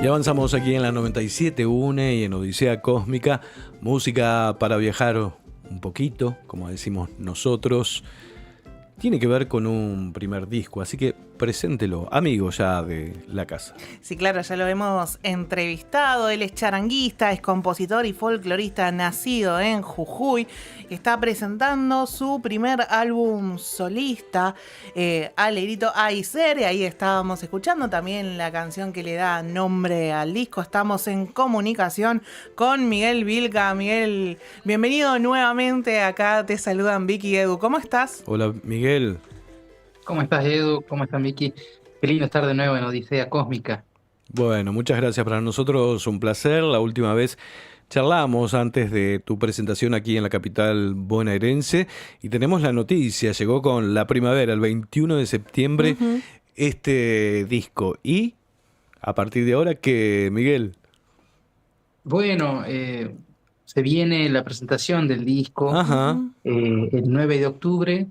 Y avanzamos aquí en la 97.1 y en Odisea Cósmica, música para viajar un poquito, como decimos nosotros. Tiene que ver con un primer disco, así que preséntelo, amigo ya de la casa. Sí, claro, ya lo hemos entrevistado. Él es charanguista, es compositor y folclorista nacido en Jujuy. Está presentando su primer álbum solista, Alegrito Ay Ser. Y ahí estábamos escuchando también la canción que le da nombre al disco. Estamos en comunicación con Miguel Vilca. Miguel, bienvenido nuevamente. Acá te saludan Vicky y Edu. ¿Cómo estás? Hola, Miguel. ¿Cómo estás, Edu? ¿Cómo estás, Miki? Qué lindo estar de nuevo en Odisea Cósmica. Bueno, muchas gracias. Para nosotros un placer. La última vez charlamos antes de tu presentación aquí en la capital bonaerense y tenemos la noticia. Llegó con la primavera, el 21 de septiembre, este disco. Y a partir de ahora, ¿qué, Miguel? Bueno, se viene la presentación del disco Ajá. el 9 de octubre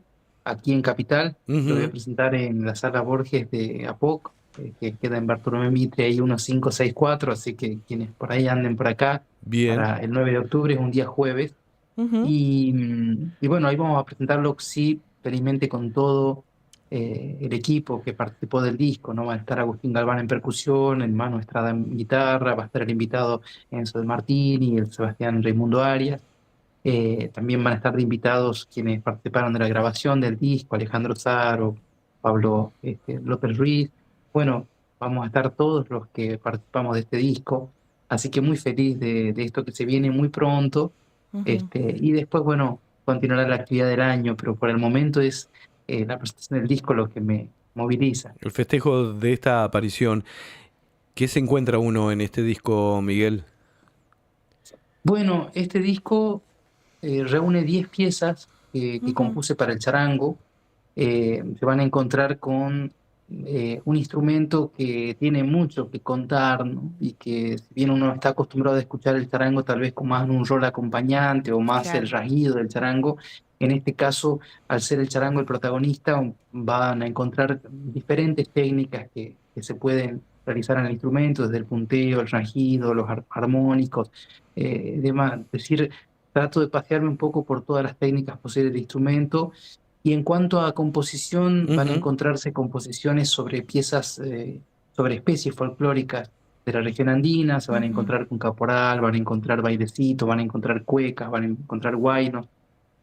aquí en Capital. Lo voy a Ujú. presentar en la Sala Borges de Apoc, que queda en Bartolomé Mitre, ahí 1564, así que quienes por ahí anden por acá, Bien. para el 9 de octubre, es un día jueves. Uh-huh. Y bueno, ahí vamos a presentarlo, sí, felizmente con todo el equipo que participó del disco, ¿no? Va a estar Agustín Galván en percusión, el Manu Estrada en guitarra, va a estar el invitado Enzo de Martini, el Sebastián Raimundo Arias. También van a estar de invitados quienes participaron de la grabación del disco, Alejandro Saro, Pablo López Ruiz. Bueno, vamos a estar todos los que participamos de este disco, así que muy feliz de esto que se viene muy pronto. Uh-huh. Y después, bueno, continuará la actividad del año, pero por el momento es la presentación del disco lo que me moviliza. El festejo de esta aparición. ¿Qué se encuentra uno en este disco, Miguel? Bueno, este disco reúne 10 piezas que Uh-huh. compuse para el charango. Se van a encontrar con un instrumento que tiene mucho que contar, ¿no? Y que si bien uno está acostumbrado a escuchar el charango tal vez con más un rol acompañante o más el Claro. rasguido del charango, en este caso, al ser el charango el protagonista, van a encontrar diferentes técnicas que se pueden realizar en el instrumento, desde el punteo, el rasguido, los armónicos, demás. Es decir, trato de pasearme un poco por todas las técnicas posibles del instrumento. Y en cuanto a composición, van a Ujú. encontrarse composiciones sobre piezas, sobre especies folclóricas de la región andina. Se van a Uh-huh. encontrar con caporal, van a encontrar bailecito, van a encontrar cuecas, van a encontrar guainos.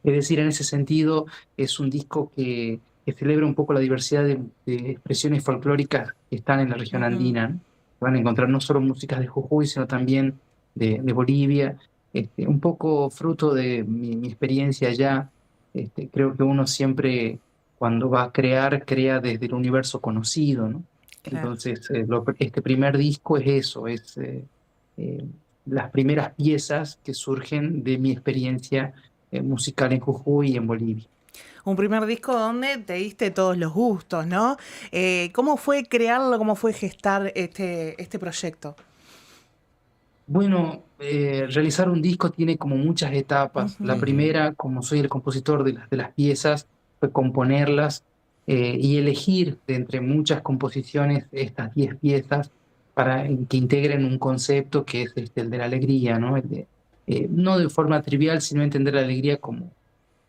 Es decir, en ese sentido, es un disco que celebra un poco la diversidad de expresiones folclóricas que están en la región Uh-huh. andina, ¿no? Van a encontrar no solo músicas de Jujuy, sino también de Bolivia. Un poco fruto de mi experiencia allá. Creo que uno siempre, cuando va a crear, crea desde el universo conocido, ¿no? Claro. Entonces, este primer disco es eso, es eh, las primeras piezas que surgen de mi experiencia musical en Jujuy y en Bolivia. Un primer disco donde te diste todos los gustos, ¿no? ¿Cómo fue crearlo? ¿Cómo fue gestar este proyecto? Bueno, realizar un disco tiene como muchas etapas. La Uh-huh. Ujú. primera, como soy el compositor de las piezas, fue componerlas y elegir de entre muchas composiciones estas 10 piezas para que integren un concepto que es el de la alegría, ¿no? No de forma trivial, sino entender la alegría como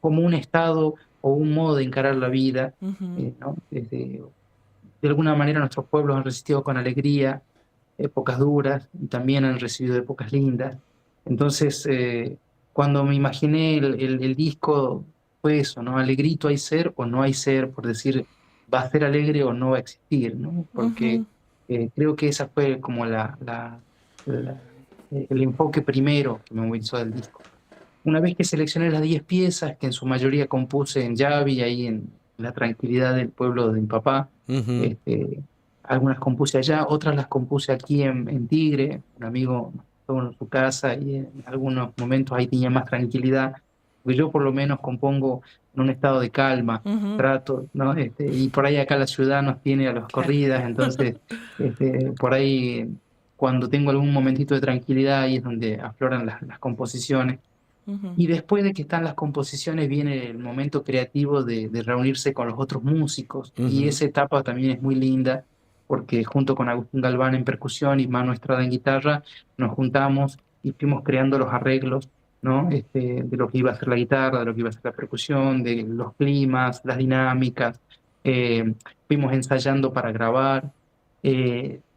un estado o un modo de encarar la vida, Uh-huh. ¿no? De alguna manera nuestros pueblos han resistido con alegría épocas duras y también han recibido épocas lindas. Entonces, cuando me imaginé el disco, fue eso, ¿no? Alegrito hay ser o no hay ser, por decir, va a ser alegre o no va a existir, ¿no? Uh-huh. Porque creo que esa fue como la- el enfoque primero que me movilizó del disco. Una vez que seleccioné las 10 piezas, que en su mayoría compuse en Yavi, ahí en la tranquilidad del pueblo de mi papá, Ujú. este, algunas compuse allá, otras las compuse aquí en Tigre, un amigo estuvo en su casa y en algunos momentos ahí tenía más tranquilidad, porque yo por lo menos compongo en un estado de calma, Uh-huh. trato, ¿no? Y por ahí acá la ciudad nos tiene a las Claro. corridas, entonces por ahí cuando tengo algún momentito de tranquilidad ahí es donde afloran las composiciones. Uh-huh. Y después de que están las composiciones viene el momento creativo de reunirse con los otros músicos. Y Ujú. esa etapa también es muy linda porque junto con Agustín Galván en percusión y Manu Estrada en guitarra, nos juntamos y fuimos creando los arreglos, ¿no? De lo que iba a ser la guitarra, de lo que iba a ser la percusión, de los climas, las dinámicas. eh, Fuimos ensayando para grabar.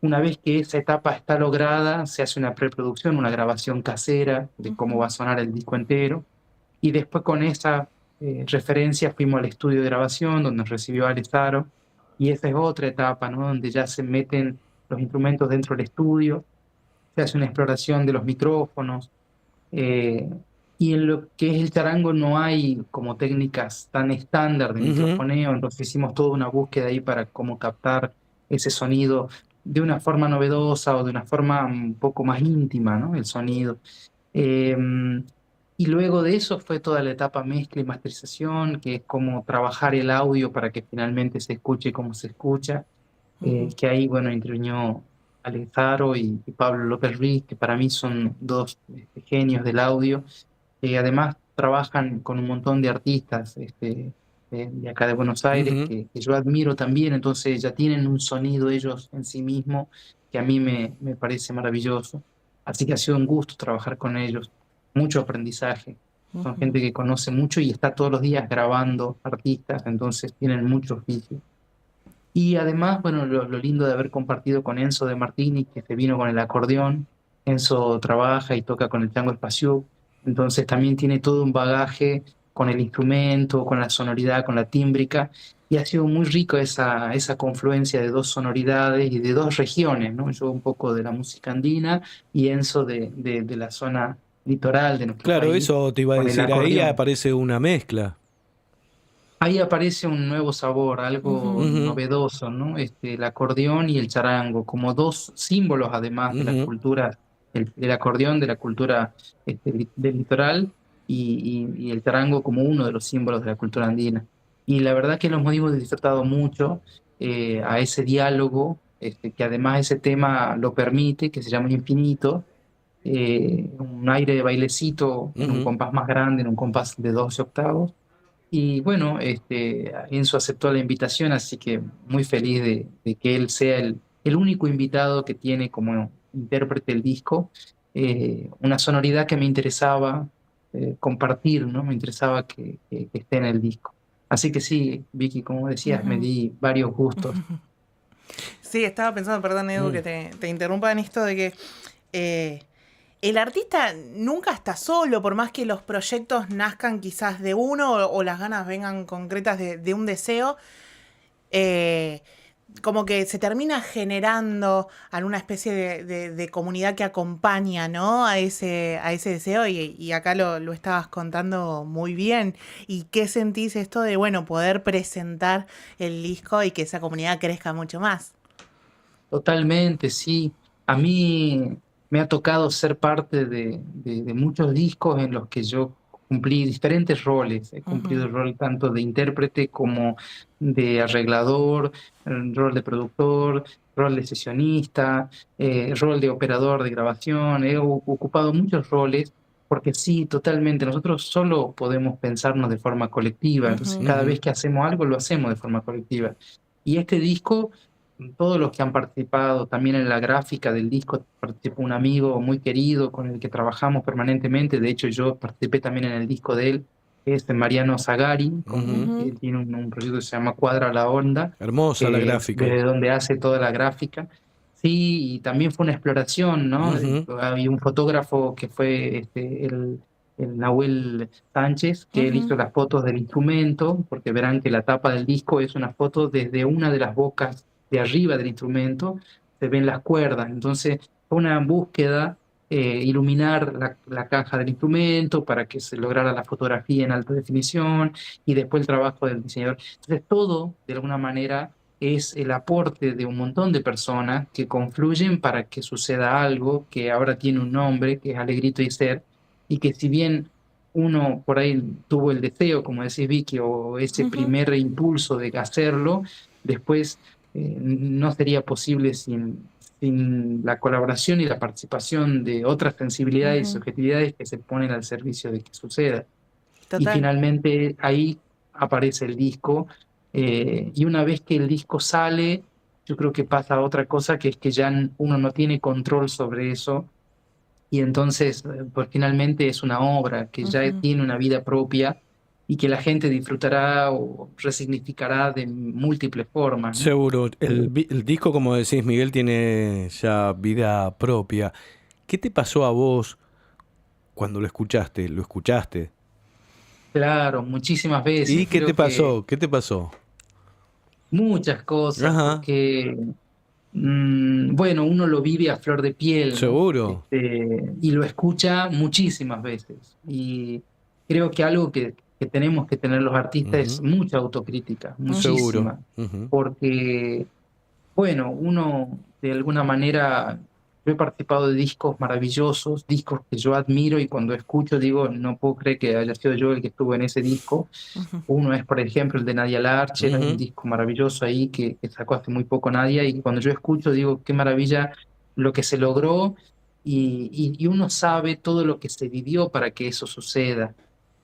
Una vez que esa etapa está lograda, se hace una preproducción, una grabación casera de cómo va a sonar el disco entero. Y después con esa referencia fuimos al estudio de grabación, donde nos recibió Alessaro. Y esa es otra etapa, ¿no? Donde ya se meten los instrumentos dentro del estudio, se hace una exploración de los micrófonos. eh, y en lo que es el charango no hay como técnicas tan estándar de Ujú. microfoneo, entonces hicimos toda una búsqueda ahí para cómo captar ese sonido de una forma novedosa o de una forma un poco más íntima, ¿no? El sonido. Eh, y luego de eso fue toda la etapa mezcla y masterización, que es como trabajar el audio para que finalmente se escuche como se escucha, Ujú. que ahí, bueno, intervino Alejandro y Pablo López Ruiz, que para mí son dos genios del audio, que además trabajan con un montón de artistas de acá de Buenos Aires, Ujú. que yo admiro también, entonces ya tienen un sonido ellos en sí mismos que a mí me parece maravilloso. Así que ha sido un gusto trabajar con ellos, mucho aprendizaje. Son Ujú. gente que conoce mucho y está todos los días grabando artistas, entonces tienen mucho oficio. Y además, bueno, lo lindo de haber compartido con Enzo de Martini, que se vino con el acordeón. Enzo trabaja y toca con el tango espaciú, entonces también tiene todo un bagaje con el instrumento, con la sonoridad, con la tímbrica, y ha sido muy rico esa confluencia de dos sonoridades y de dos regiones, ¿no? Yo un poco de la música andina y Enzo de la zona litoral de nuestro Claro, país, eso te iba a con el decir, ahí acordeón. aparece una mezcla. Ahí aparece un nuevo sabor, algo Ujú. Ujú. novedoso, ¿no? El acordeón y el charango, como dos símbolos además de las Ujú. culturas, el acordeón de la cultura del litoral y el charango como uno de los símbolos de la cultura andina. Y la verdad que nos hemos disfrutado mucho a ese diálogo, que además ese tema lo permite, que se llama Infinito, un aire de bailecito en un Ujú. compás más grande, en un compás de 12 octavos y bueno, Enzo aceptó la invitación, así que muy feliz de que él sea el único invitado que tiene como intérprete el disco. Una sonoridad que me interesaba compartir, ¿no? Me interesaba que esté en el disco. Así que sí, Vicky, como decías, me Ujú. di varios gustos. Sí, estaba pensando, perdón, Edu, Mm. que te interrumpa en esto de que eh, el artista nunca está solo, por más que los proyectos nazcan quizás de uno o las ganas vengan concretas de un deseo. eh, Como que se termina generando alguna especie de comunidad que acompaña, ¿no? A ese deseo y acá lo estabas contando muy bien. ¿Y qué sentís esto de, bueno, poder presentar el disco y que esa comunidad crezca mucho más? Totalmente, sí. A mí me ha tocado ser parte de muchos discos en los que yo cumplí diferentes roles. He cumplido Ujú. el rol tanto de intérprete como de arreglador, el rol de productor, rol de sesionista, rol de operador de grabación. He ocupado muchos roles porque sí, totalmente. Nosotros solo podemos pensarnos de forma colectiva. Entonces, Ujú. cada Ujú. vez que hacemos algo, lo hacemos de forma colectiva. Y este disco todos los que han participado también en la gráfica del disco, participó un amigo muy querido con el que trabajamos permanentemente, de hecho yo participé también en el disco de él, que es de Mariano Zagari, Ujú. Ujú. él tiene un proyecto que se llama Cuadra la Onda, Hermosa la que es gráfica. desde donde hace toda la gráfica. Sí, y también fue una exploración, ¿no? Ujú. Había un fotógrafo que fue el Nahuel Sánchez, que él Ujú. hizo las fotos del instrumento, porque verán que la tapa del disco es una foto desde una de las bocas de arriba del instrumento, se ven las cuerdas. Entonces, fue una búsqueda, iluminar la caja del instrumento para que se lograra la fotografía en alta definición y después el trabajo del diseñador. Entonces, todo, de alguna manera, es el aporte de un montón de personas que confluyen para que suceda algo que ahora tiene un nombre, que es Alegrito y Ser, y que si bien uno por ahí tuvo el deseo, como decís Vicky, o ese Ujú. primer impulso de hacerlo, después no sería posible sin la colaboración y la participación de otras sensibilidades y Ujú. subjetividades que se ponen al servicio de que suceda. Y Total. finalmente ahí aparece el disco, y una vez que el disco sale, yo creo que pasa otra cosa, que es que ya uno no tiene control sobre eso y entonces, pues finalmente es una obra que ya Ujú. tiene una vida propia y que la gente disfrutará o resignificará de múltiples formas, ¿no? Seguro, Eh, el disco, como decís, Miguel, tiene ya vida propia. ¿Qué te pasó a vos cuando lo escuchaste? ¿Lo escuchaste? claro, muchísimas ¿Y veces, qué te creo que pasó? ¿Qué te pasó? muchas cosas, Ajá, porque bueno, uno lo vive a flor de piel, ¿no? seguro. Y lo escucha muchísimas veces. Y creo que algo que tenemos que tener los artistas es Ujú, mucha autocrítica, seguro. muchísima, Ujú, porque, bueno, uno de alguna manera, yo he participado de discos maravillosos, discos que yo admiro y cuando escucho digo, no puedo creer que haya sido yo el que estuvo en ese disco. Ujú. Uno es, por ejemplo, el de Nadia Larcher, hay un ujú, disco maravilloso ahí que sacó hace muy poco Nadia, y cuando yo escucho digo, qué maravilla lo que se logró, y uno sabe todo lo que se vivió para que eso suceda,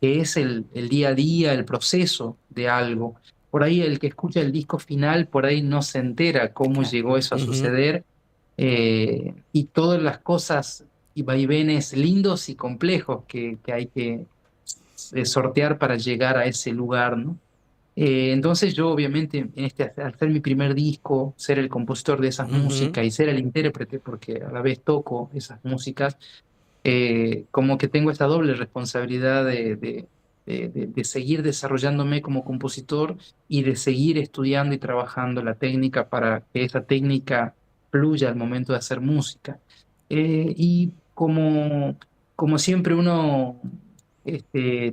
que es el día a día, el proceso de algo. Por ahí el que escucha el disco final, por ahí no se entera cómo Claro. llegó eso a ujú, suceder, y todas las cosas y vaivenes lindos y complejos que hay que sortear para llegar a ese lugar, ¿no? Entonces yo obviamente al ser mi primer disco, ser el compositor de esas ujú, músicas y ser el intérprete, porque a la vez toco esas músicas, como que tengo esta doble responsabilidad de seguir desarrollándome como compositor y de seguir estudiando y trabajando la técnica para que esa técnica fluya al momento de hacer música. Y como siempre uno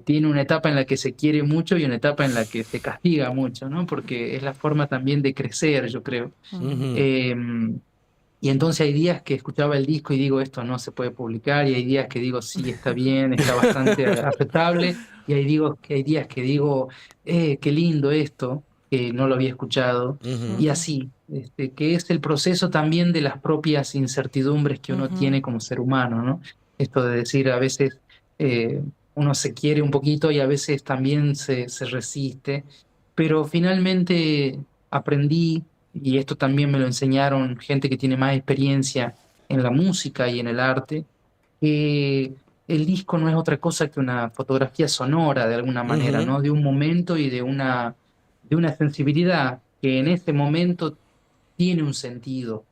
tiene una etapa en la que se quiere mucho y una etapa en la que se castiga mucho, ¿no? Porque es la forma también de crecer, yo creo. Ujú. ujú, Em, y entonces hay días que escuchaba el disco y digo, esto no se puede publicar, y hay días que digo, sí, está bien, está bastante aceptable, y hay días que digo, qué lindo esto, que no lo había escuchado, ujú. y Ujú. así, que es el proceso también de las propias incertidumbres que uno Ujú. tiene como ser humano, ¿no? Esto de decir, a veces eh, uno se quiere un poquito y a veces también se resiste, pero finalmente aprendí, y esto también me lo enseñaron gente que tiene más experiencia en la música y en el arte, que el disco no es otra cosa que una fotografía sonora de alguna manera, Ujú, ¿no? De un momento y de una sensibilidad que en ese momento tiene un sentido.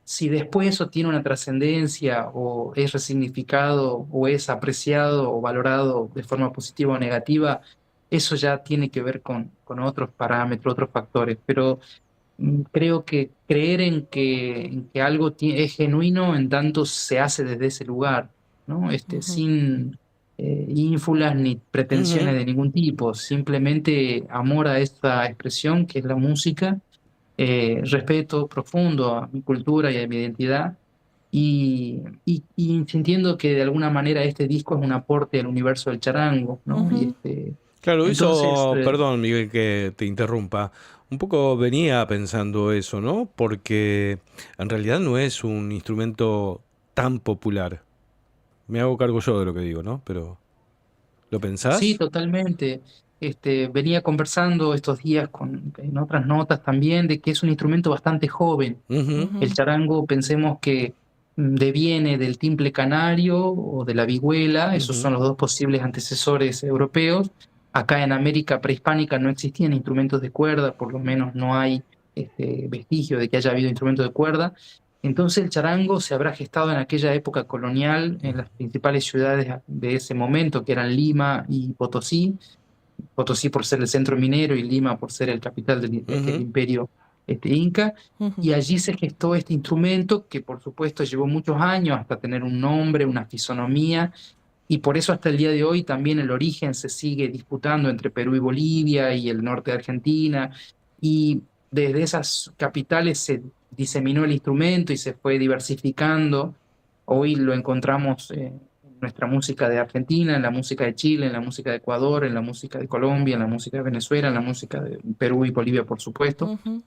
Si después eso tiene una trascendencia o es resignificado o es apreciado o valorado de forma positiva o negativa, eso ya tiene que ver con otros parámetros, otros factores. Pero creo que creer en que algo es genuino en tanto se hace desde ese lugar, ¿no? Ujú. Sin ínfulas ni pretensiones ujú. de ningún tipo, simplemente amor a esta expresión que es la música, respeto profundo a mi cultura y a mi identidad, y sintiendo que de alguna manera este disco es un aporte al universo del charango, ¿no? Ujú. Claro, Entonces, eso, perdón, Miguel, que te interrumpa. Un poco venía pensando eso, ¿no? Porque en realidad no es un instrumento tan popular. Me hago cargo yo de lo que digo, ¿no? Pero, ¿lo sí, pensás? totalmente. Venía conversando estos días en otras notas también de que es un instrumento bastante joven. Ujú, El Ujú. charango, pensemos que deviene del timple canario o de la vihuela, esos ujú, son los dos posibles antecesores europeos. Acá en América prehispánica no existían instrumentos de cuerda, por lo menos no hay vestigio de que haya habido instrumentos de cuerda. Entonces el charango se habrá gestado en aquella época colonial en las principales ciudades de ese momento, que eran Lima y Potosí. Potosí por ser el centro minero y Lima por ser el capital del ujú, imperio inca. Ujú. Y allí se gestó este instrumento que por supuesto llevó muchos años hasta tener un nombre, una fisonomía, y por eso hasta el día de hoy también el origen se sigue disputando entre Perú y Bolivia y el norte de Argentina, y desde esas capitales se diseminó el instrumento y se fue diversificando. Hoy lo encontramos en nuestra música de Argentina, en la música de Chile, en la música de Ecuador, en la música de Colombia, en la música de Venezuela, en la música de Perú y Bolivia, por supuesto. Ujú.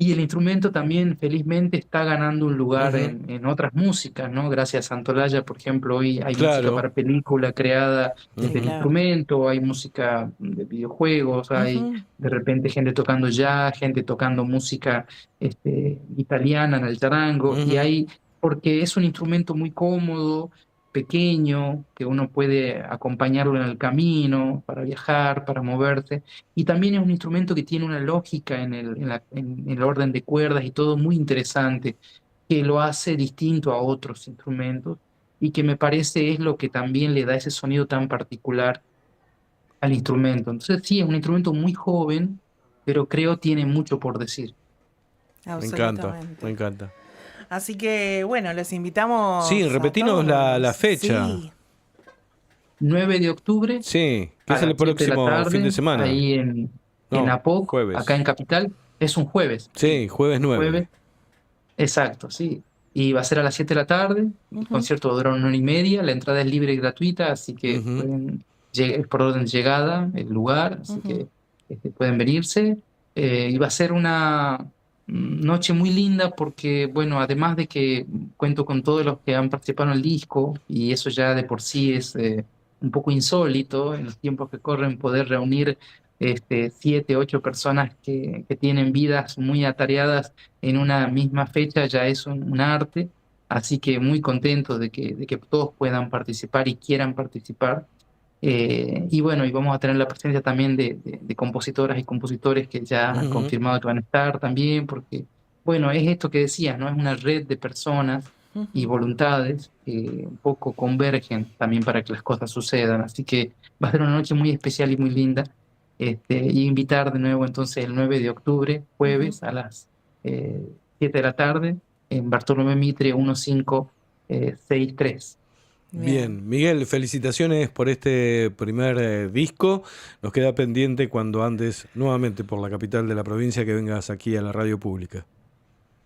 Y el instrumento también, felizmente, está ganando un lugar Ujú. en otras músicas, ¿no? Gracias a Santolaya, por ejemplo, hoy hay música Claro. para película creada Sí, desde el Ujú. claro. instrumento, hay música de videojuegos, hay Ujú. de repente gente tocando jazz, gente tocando música italiana en el charango, y Ujú. hay, porque es un instrumento muy cómodo, pequeño, que uno puede acompañarlo en el camino, para viajar, para moverse. Y también es un instrumento que tiene una lógica en el orden de cuerdas y todo muy interesante, que lo hace distinto a otros instrumentos y que me parece es lo que también le da ese sonido tan particular al instrumento. Entonces sí, es un instrumento muy joven, pero creo tiene mucho por decir. Me encanta, me Absolutamente. encanta. Así que bueno, los Sí, invitamos a repetinos todos. la fecha. Sí, 9 de octubre Sí, que a es el las 7 de la próximo fin de tarde, semana. ahí en No, APOC, acá en jueves. Capital. Es un jueves, sí, Sí, jueves un jueves. 9. Exacto, sí. Y va a ser a las 7 de la tarde. El ujú, concierto va a durar 1 hora y media. La entrada es libre y gratuita, así que Ujú. pueden, es por orden de llegada el lugar, así ujú. que pueden venirse. Y va a ser una noche muy linda porque, bueno, además de que cuento con todos los que han participado en el disco, y eso ya de por sí es un poco insólito en los tiempos que corren, poder reunir 7, 8 personas que tienen vidas muy atareadas en una misma fecha ya es un arte, así que muy contento de que todos puedan participar y quieran participar. Y bueno, y vamos a tener la presencia también de compositoras y compositores que ya han Ujú. confirmado que van a estar también, porque, bueno, es esto que decías, ¿no? Es una red de personas y Ujú. voluntades que un poco convergen también para que las cosas sucedan. Así que va a ser una noche muy especial y muy linda. Y invitar de nuevo entonces el 9 de octubre, Ujú. jueves, a las 7 de la tarde, en Bartolomé Mitre 1563. Bien. Bien, Miguel, felicitaciones por este primer disco. Nos queda pendiente cuando andes nuevamente por la capital de la provincia que vengas aquí a la radio pública.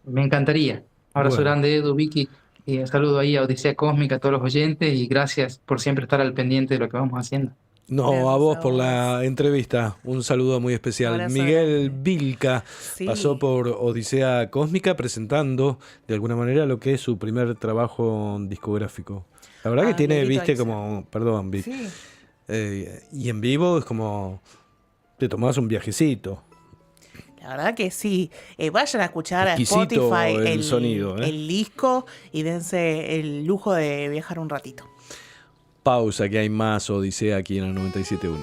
Me encantaría. Abrazo Bueno, grande, Edu, Vicky, y un saludo ahí a Odisea Cósmica, a todos los oyentes, y gracias por siempre estar al pendiente de lo que vamos haciendo. no, a Gracias vos a por vos. la entrevista. Un saludo muy especial. Abrazo Miguel grande. Vilca pasó Sí. por Odisea Cósmica presentando de alguna manera lo que es su primer trabajo discográfico. La verdad que A tiene, Lolito viste, Eiza. como, perdón, Vic, Sí. y en vivo es como te tomás un viajecito. La verdad que sí. Vayan a escuchar a Spotify Exquisito el sonido, ¿eh? el disco y dense el lujo de viajar un ratito. Pausa, que hay más Odisea aquí en el 97.1.